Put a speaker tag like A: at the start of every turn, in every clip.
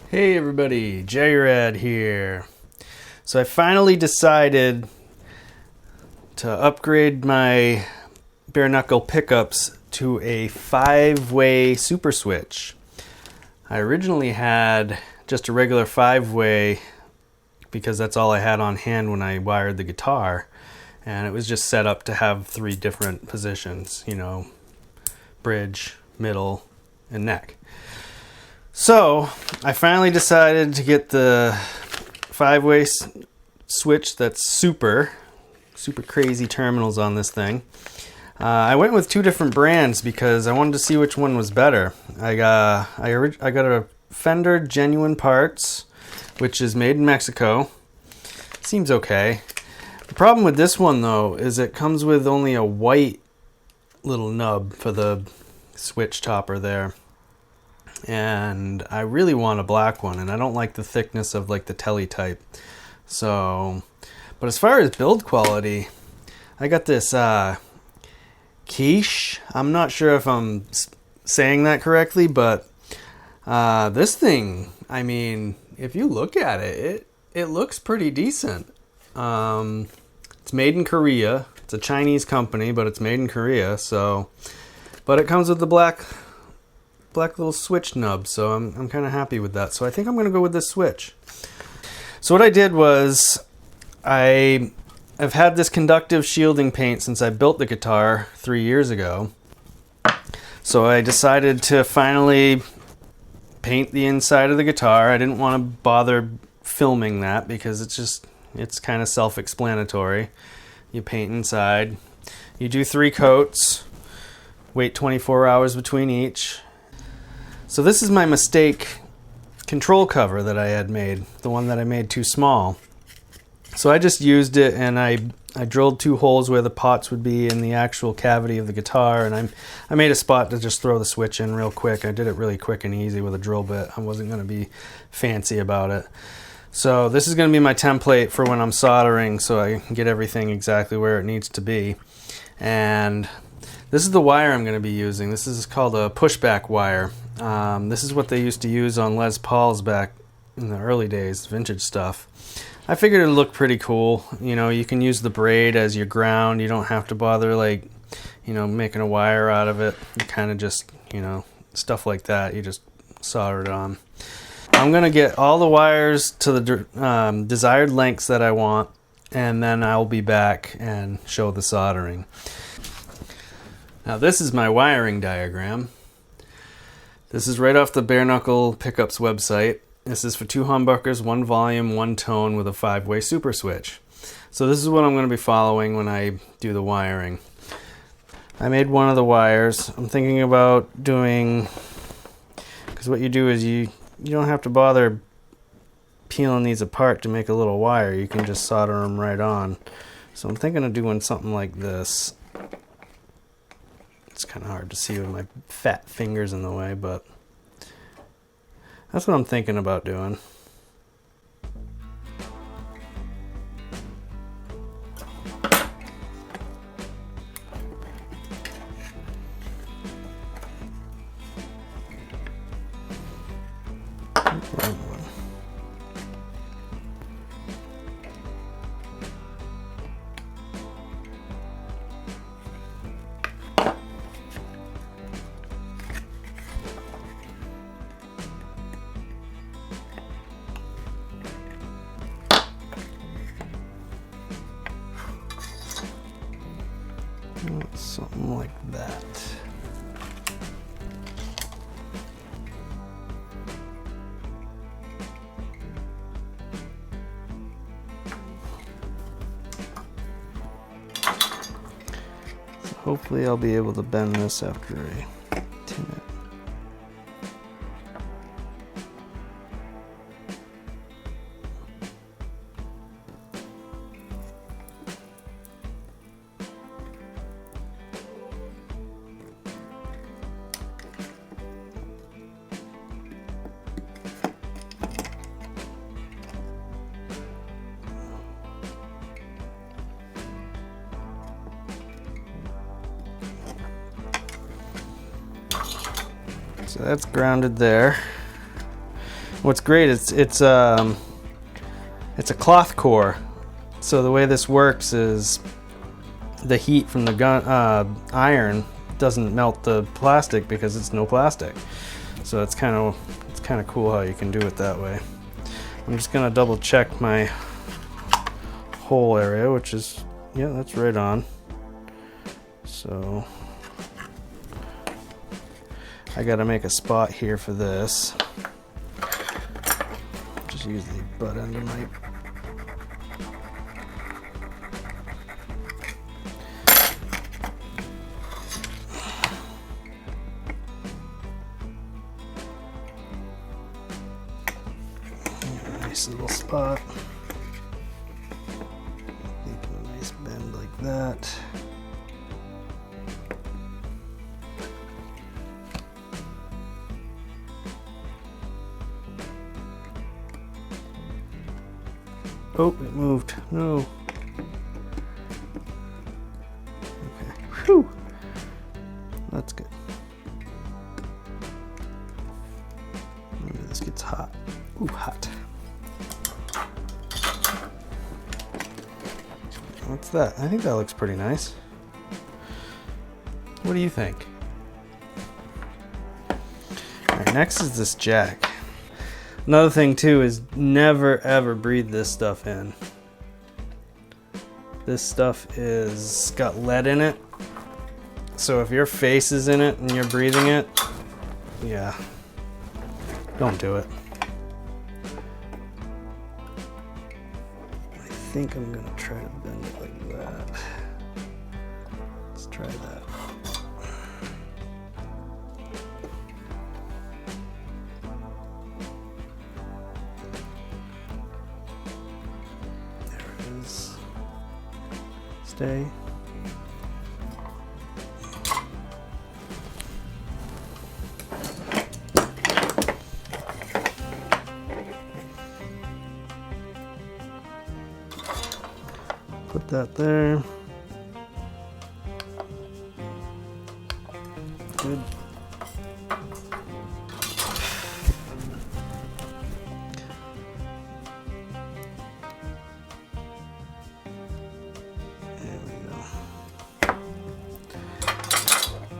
A: Hey everybody, J-Rad here. So I finally decided to upgrade my bare knuckle pickups to a 5-way super switch. I originally had just a regular 5-way because that's all I had on hand when I wired the guitar, and it was just set up to have 3 different positions, you know, bridge, middle, and neck. So I finally decided to get the 5-way switch that's super crazy terminals on this thing. I went with 2 different brands because I wanted to see which one was better. I got a Fender Genuine Parts, which is made in Mexico. Seems okay. The problem with this one though is it comes with only a white little nub for the switch topper there. And I really want a black one, and I don't like the thickness of like the Tele type. So, but as far as build quality, I got this quiche. I'm not sure if I'm saying that correctly, but this thing, I mean, if you look at it, it looks pretty decent. It's made in Korea. It's a Chinese company, but it's made in Korea. So, but it comes with the black little switch nub, so I'm kind of happy with that. So I think I'm going to go with this switch. So what I did was I've had this conductive shielding paint since I built the guitar 3 years ago. So I decided to finally paint the inside of the guitar. I didn't want to bother filming that because it's kind of self-explanatory. You paint inside. You do 3 coats. Wait 24 hours between each. So this is my mistake control cover that I had made, the one that I made too small. So I just used it, and I drilled 2 holes where the pots would be in the actual cavity of the guitar, and I made a spot to just throw the switch in real quick. I did it really quick and easy with a drill bit. I wasn't going to be fancy about it. So this is going to be my template for when I'm soldering, so I can get everything exactly where it needs to be. And this is the wire I'm going to be using. This is called a pushback wire. This is what they used to use on Les Pauls back in the early days, vintage stuff. I figured it would look pretty cool. You know, you can use the braid as your ground. You don't have to bother, like, you know, making a wire out of it. You kind of just, you know, stuff like that. You just solder it on. I'm going to get all the wires to the desired lengths that I want, and then I'll be back and show the soldering. Now this is my wiring diagram. This is right off the Bareknuckle Pickups website. This is for 2 humbuckers, 1 volume, 1 tone with a 5-way super switch. So this is what I'm going to be following when I do the wiring. I made one of the wires. I'm thinking about doing, because what you do is you don't have to bother peeling these apart to make a little wire. You can just solder them right on. So I'm thinking of doing something like this. It's kind of hard to see with my fat fingers in the way, but that's what I'm thinking about doing. Something like that. So hopefully I'll be able to bend this after I tin it. So that's grounded there. What's great is it's a cloth core. So the way this works is the heat from the iron doesn't melt the plastic because it's no plastic. So it's kind of cool how you can do it that way. I'm just gonna double check my hole area, which is, yeah, that's right on. So I gotta make a spot here for this. Just use the butt end of my nice little spot. Making a nice bend like that. Oh, it moved. No. Okay. Whew. That's good. Maybe this gets hot. Ooh, hot. What's that? I think that looks pretty nice. What do you think? All right, next is this jack. Another thing too is never ever breathe this stuff in. This stuff is got lead in it. So if your face is in it and you're breathing it, yeah, don't do it. I think I'm gonna try to bend it like that. Let's try that. Stay. Put that there. Good.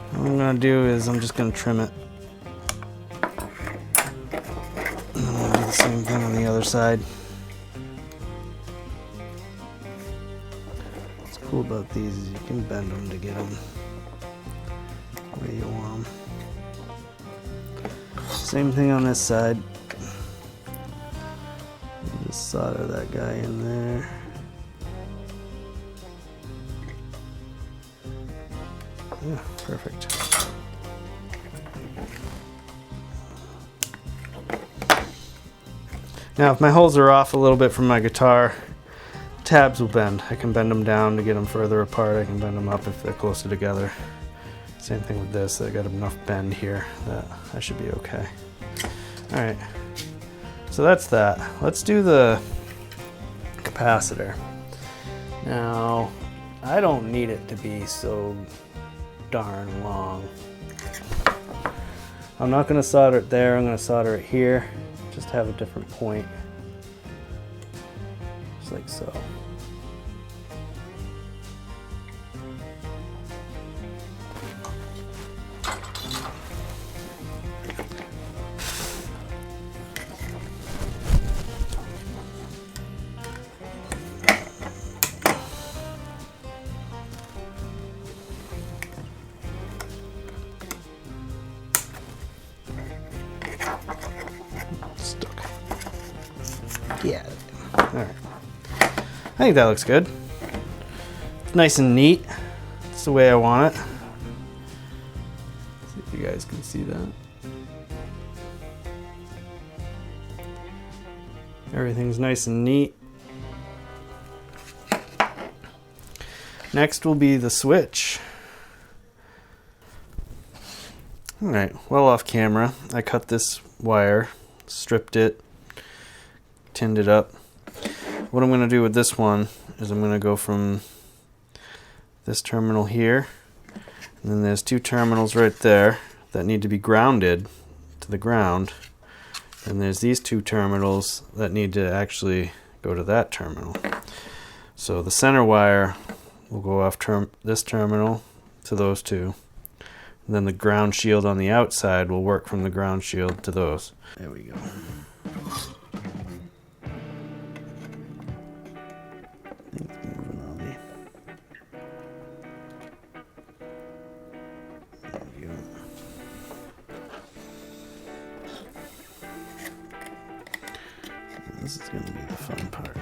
A: What I'm gonna do is I'm just gonna trim it. And I'm gonna do the same thing on the other side. What's cool about these is you can bend them to get them where you want them. Same thing on this side. Just solder that guy in there. Yeah, perfect. Now, if my holes are off a little bit from my guitar, tabs will bend. I can bend them down to get them further apart. I can bend them up if they're closer together. Same thing with this. I got enough bend here that I should be okay. All right, so that's that. Let's do the capacitor. Now, I don't need it to be so darn long. I'm not going to solder it there. I'm going to solder it here. Just have a different point. Just like so. Yeah. Alright. I think that looks good. It's nice and neat. It's the way I want it. See if you guys can see that. Everything's nice and neat. Next will be the switch. Alright, well off camera, I cut this wire, stripped it, tinned it up. What I'm going to do with this one is I'm going to go from this terminal here, and then there's two terminals right there that need to be grounded to the ground. And there's these two terminals that need to actually go to that terminal. So the center wire will go off this terminal to those two. And then the ground shield on the outside will work from the ground shield to those. There we go. This is going to be the fun part.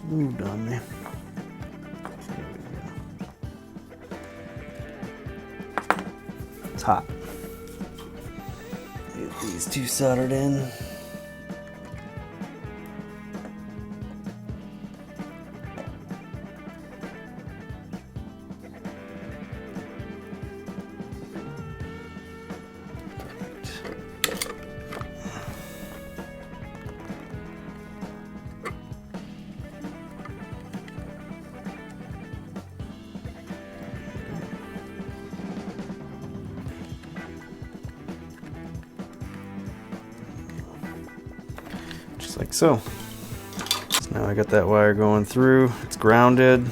A: Moved on me. It's hot. Get these two soldered in. Like so. So now I got that wire going through, it's grounded,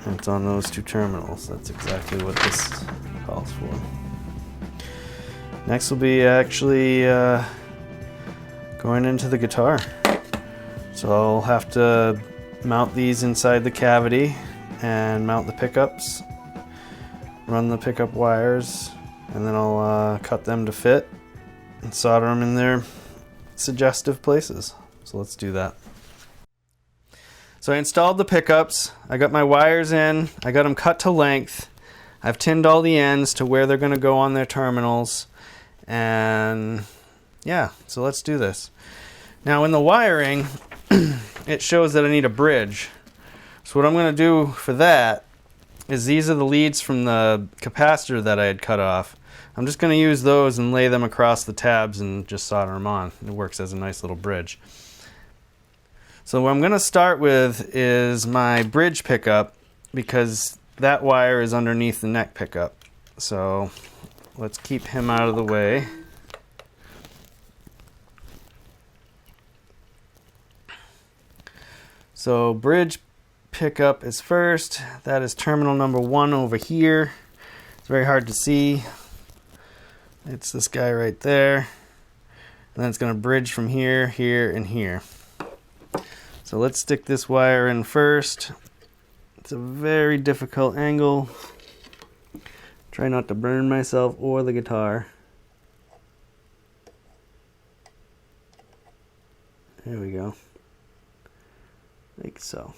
A: and it's on those two terminals. That's exactly what this calls for. Next will be actually going into the guitar. So I'll have to mount these inside the cavity and mount the pickups, run the pickup wires, and then I'll cut them to fit and solder them in their suggestive places. So let's do that. So I installed the pickups, I got my wires in, I got them cut to length, I've tinned all the ends to where they're going to go on their terminals, and yeah, so let's do this. Now in the wiring, it shows that I need a bridge. So what I'm going to do for that is these are the leads from the capacitor that I had cut off. I'm just going to use those and lay them across the tabs and just solder them on. It works as a nice little bridge. So what I'm going to start with is my bridge pickup, because that wire is underneath the neck pickup. So let's keep him out of the way. So bridge pickup is first. That is terminal number 1 over here. It's very hard to see. It's this guy right there. And then it's going to bridge from here, here, and here. So let's stick this wire in first. It's a very difficult angle. Try not to burn myself or the guitar. There we go. Like so.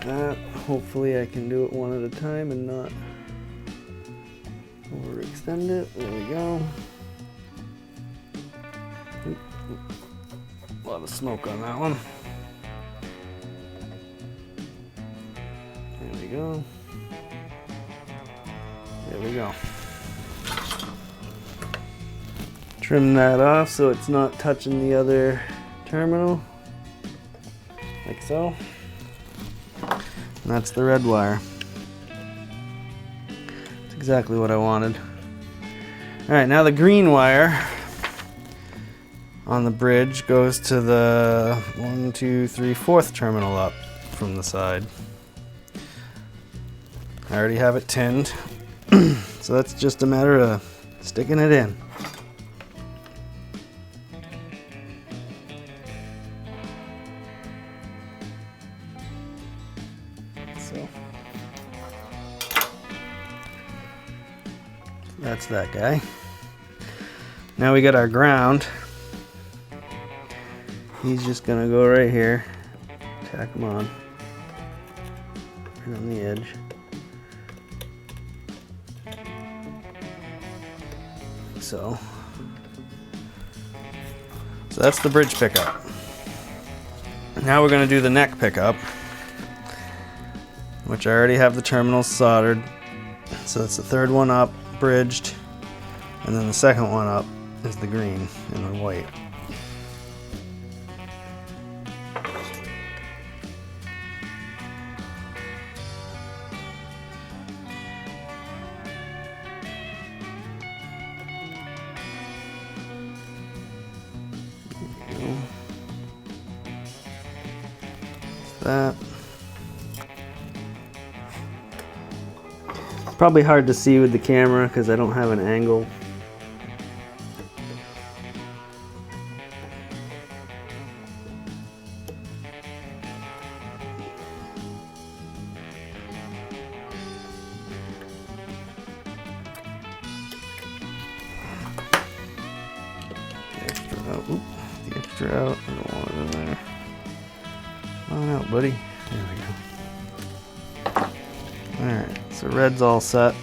A: That. Hopefully I can do it one at a time and not overextend it. There we go. Oop, oop. A lot of smoke on that one. There we go. There we go. Trim that off so it's not touching the other terminal. Like so. And that's the red wire. That's exactly what I wanted. Alright, now the green wire on the bridge goes to the 1, 2, 3, 4th terminal up from the side. I already have it tinned, so that's just a matter of sticking it in. So that's that guy. Now we got our ground. He's just gonna go right here, tack them on. Right on the edge. So that's the bridge pickup. Now we're going to do the neck pickup, which I already have the terminals soldered. So that's the third one up, bridged, and then the second one up is the green and the white. That. Probably hard to see with the camera because I don't have an angle. The extra out. Oop, the extra out. I don't want it in there. Come on out, buddy. There we go. Alright, so red's all set.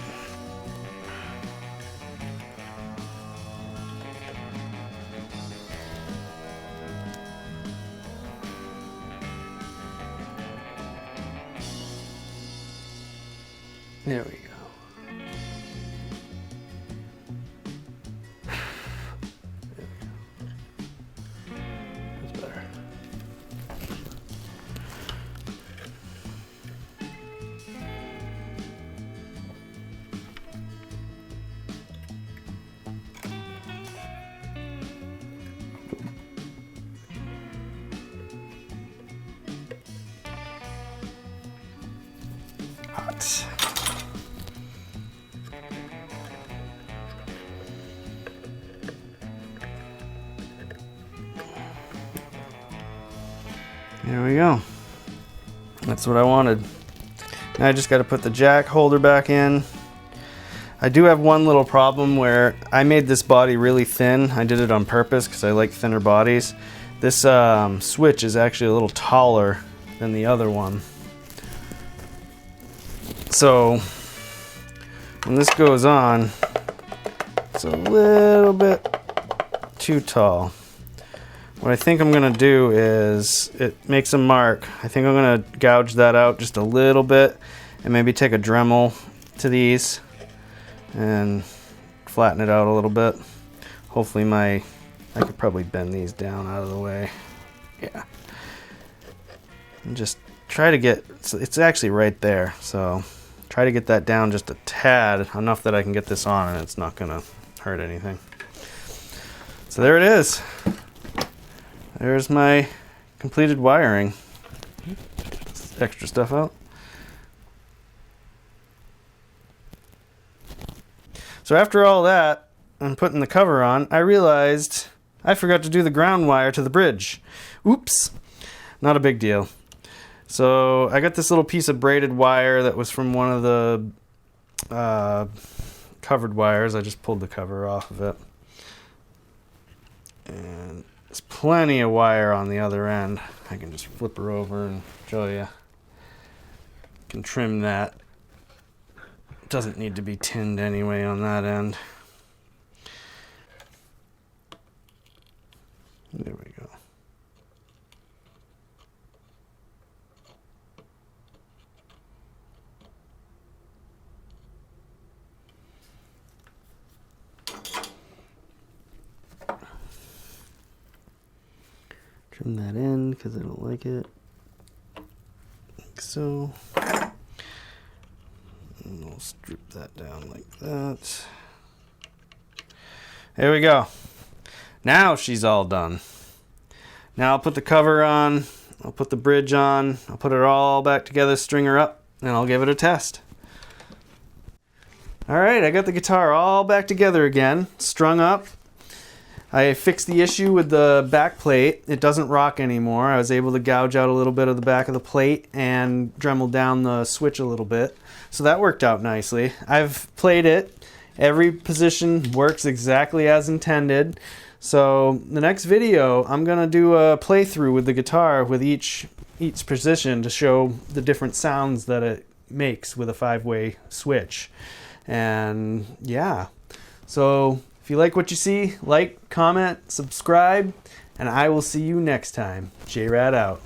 A: There we go. That's better. Hot. There we go. That's what I wanted. Now I just got to put the jack holder back in. I do have one little problem where I made this body really thin. I did it on purpose because I like thinner bodies. This switch is actually a little taller than the other one. So when this goes on, it's a little bit too tall. What I think I'm gonna do is, it makes a mark. I think I'm gonna gouge that out just a little bit and maybe take a Dremel to these and flatten it out a little bit. Hopefully I could probably bend these down out of the way. Yeah. And just try to get, it's actually right there, so try to get that down just a tad, enough that I can get this on and it's not gonna hurt anything. So there it is. There's my completed wiring. Extra stuff out. So after all that, and putting the cover on, I realized I forgot to do the ground wire to the bridge. Oops. Not a big deal. So I got this little piece of braided wire that was from one of the covered wires. I just pulled the cover off of it. And there's plenty of wire on the other end. I can just flip her over and show you. Can trim that. Doesn't need to be tinned anyway on that end. There we go. Trim that in because I don't like it. Like so. And we'll strip that down like that. There we go. Now she's all done. Now I'll put the cover on, I'll put the bridge on, I'll put it all back together, string her up, and I'll give it a test. Alright, I got the guitar all back together again, strung up. I fixed the issue with the back plate. It doesn't rock anymore. I was able to gouge out a little bit of the back of the plate and Dremel down the switch a little bit. So that worked out nicely. I've played it. Every position works exactly as intended. So the next video, I'm gonna do a playthrough with the guitar with each each position to show the different sounds that it makes with a 5-way switch. And yeah, so if you like what you see, like, comment, subscribe, and I will see you next time. J-Rad out.